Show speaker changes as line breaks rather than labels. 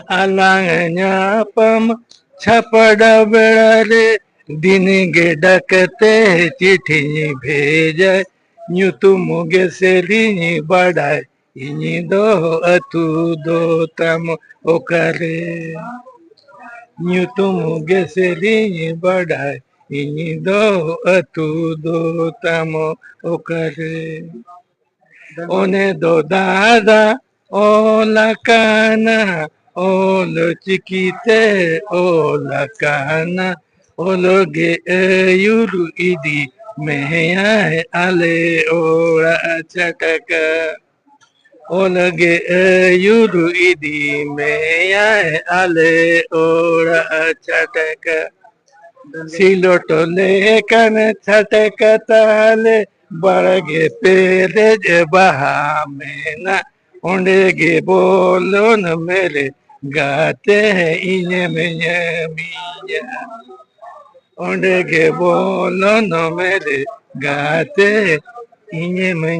alangnya pam Chhapra बेड़ा रे दिन गे डकते चिट्ठी भेजे न्यू तुम गे सेली बढ़ाए इनी दो अतु दो तम ओकरे न्यू तुम गे सेली बढ़ाए इनी दो अतु दो तम ओकरे ओने दो दादा ओला काना ओलो चिकिते ओला काना ओलोगे yuru idi meya ale ora chakaka ओलोगे yuru idi meya ale ora chakaka सिलोटोले कन छटक ताले बड़गे पेरे जे बहा में ना उड़ेगे बोलो न मेरे गाते हैं इन्हें में मिया उड़ेगे बोलो न मेरे गाते हैं इन्हें में